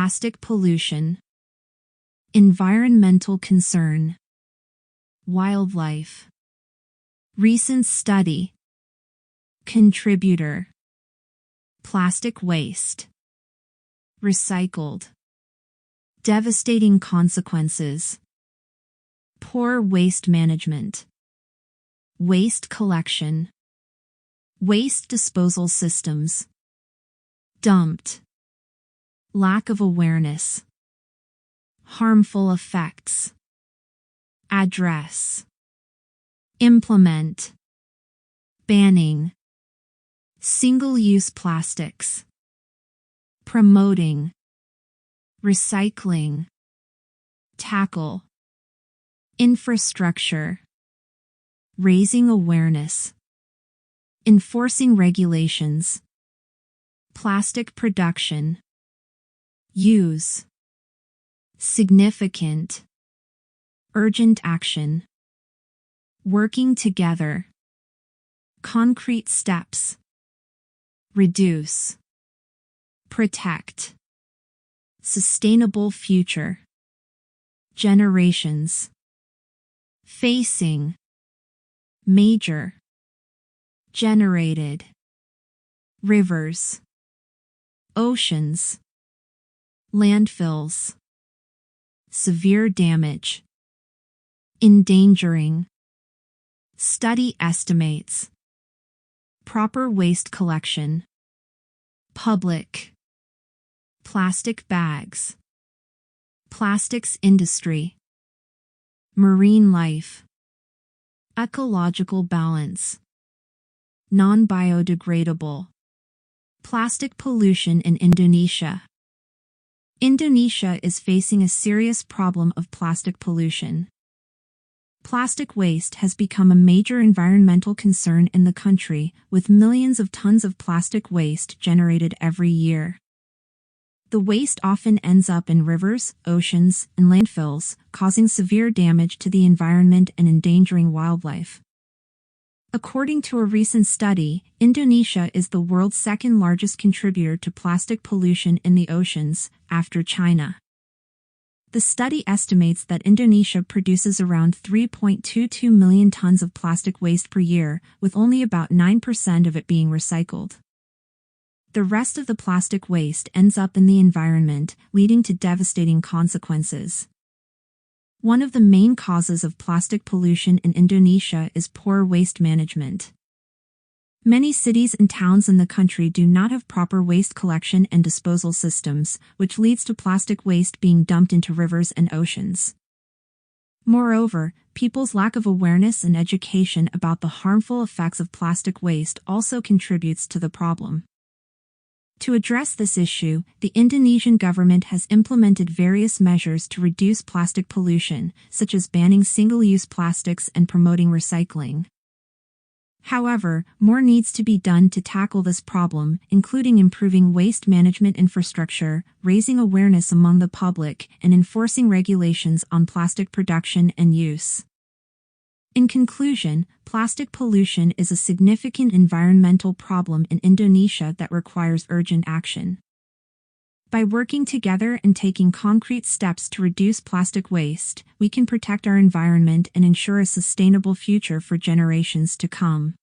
Plastic pollution. Environmental concern. Wildlife. Recent study. Contributor. Plastic waste. Recycled. Devastating consequences. Poor waste management. Waste collection. Waste disposal systems. Dumped. Lack of awareness. Harmful effects. Address. Implement. Banning. Single-use plastics. Promoting. Recycling. Tackle. Infrastructure. Raising awareness. Enforcing regulations. Plastic production. Use. Significant. Urgent action. Working together. Concrete steps. Reduce. Protect. Sustainable future. Generations. Facing. Major. Generated. Rivers. Oceans. Landfills. Severe damage. Endangering. Study estimates. Proper waste collection. Public. Plastic bags. Plastics industry. Marine life. Ecological balance. Non-biodegradable. Plastic pollution in Indonesia. Indonesia is facing a serious problem of plastic pollution. Plastic waste has become a major environmental concern in the country, with millions of tons of plastic waste generated every year. The waste often ends up in rivers, oceans, and landfills, causing severe damage to the environment and endangering wildlife. According to a recent study, Indonesia is the world's second largest contributor to plastic pollution in the oceans, after China. The study estimates that Indonesia produces around 3.22 million tons of plastic waste per year, with only about 9% of it being recycled. The rest of the plastic waste ends up in the environment, leading to devastating consequences. One of the main causes of plastic pollution in Indonesia is poor waste management. Many cities and towns in the country do not have proper waste collection and disposal systems, which leads to plastic waste being dumped into rivers and oceans. Moreover, people's lack of awareness and education about the harmful effects of plastic waste also contributes to the problem. To address this issue, the Indonesian government has implemented various measures to reduce plastic pollution, such as banning single-use plastics and promoting recycling. However, more needs to be done to tackle this problem, including improving waste management infrastructure, raising awareness among the public, and enforcing regulations on plastic production and use. In conclusion, plastic pollution is a significant environmental problem in Indonesia that requires urgent action. By working together and taking concrete steps to reduce plastic waste, we can protect our environment and ensure a sustainable future for generations to come.